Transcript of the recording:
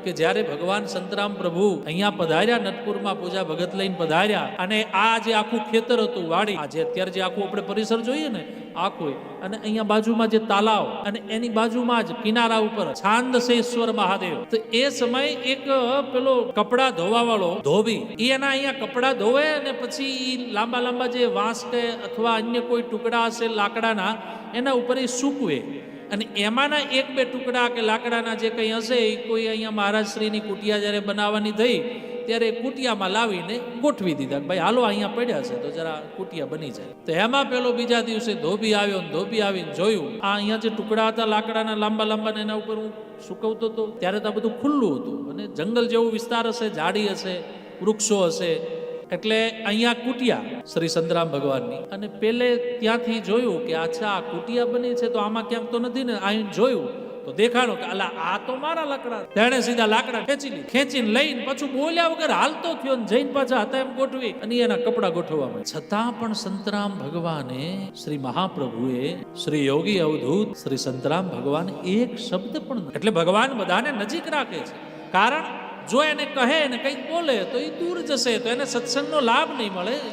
કે જ્યારે ભગવાન સંતરામ પ્રભુ અહીંયા પધાર્યા, નટપુરમાં પૂજા ભગત લઈને પધાર્યા, અને આ જે આખું ખેતર હતું, વાડી, આ જે અત્યારે જે આખું આપણે પરિસર જોઈએ ને આખું, અને અહીંયા બાજુમાં જે તાલાવ, અને એની બાજુમાં જ કિનારા ઉપર છાંદસેશ્વર મહાદેવ. તો એ સમય એક પેલો કપડા ધોવા વાળો ધોબી, એના અહીંયા કપડા ધોવે અને પછી લાંબા લાંબા જે વાંસ કે અથવા અન્ય કોઈ ટુકડા હશે લાકડાના, એના ઉપર એ સૂકવે, અને એમાંના એક બે ટુકડા કે લાકડાના જે કંઈ હશે એ કોઈ અહીંયા મહારાજશ્રીની કુટિયા જ્યારે બનાવવાની થઈ ત્યારે કુટિયામાં લાવીને ગોઠવી દીધા. ભાઈ હાલો અહીંયા પડ્યા છે તો જરા કુટિયા બની જાય. તો એમાં પેલો બીજા દિવસે ધોબી આવ્યો, ને ધોબી આવીને જોયું આ અહીંયા જે ટુકડા હતા લાકડાના લાંબા લાંબા, એના ઉપર હું સુકવતો હતો ત્યારે તો આ બધું ખુલ્લું હતું, અને જંગલ જેવો વિસ્તાર હશે, ઝાડી હશે, વૃક્ષો હશે, એટલે અહીંયા કુટિયા શ્રી સંતરામ ભગવાનની. અને પેલે ત્યાંથી જોયું કે અચ્છા આ કુટિયા બની છે, તો આમાં ક્યાંક તો નથી ને. આવીને જોયું તો દેખાણું કે અલા આ તો મારા લાકડા. તેણે સીધા લાકડા ખેંચીને લઈને પાછું બોલ્યા વગર હાલતો થયો, ને જઈને પાછા હતા એમ ગોઠવી અને એના કપડા ગોઠવવા માંડ્યા. છતાં પણ સંતરામ ભગવાને, શ્રી મહાપ્રભુએ, શ્રી યોગી અવધૂત શ્રી સંતરામ ભગવાન એક શબ્દ પણ, એટલે ભગવાન બધાને નજીક રાખે છે. કારણ જો એને કહે ને કંઈક બોલે તો એ દૂર જશે, તો એને સત્સંગનો લાભ નહીં મળે.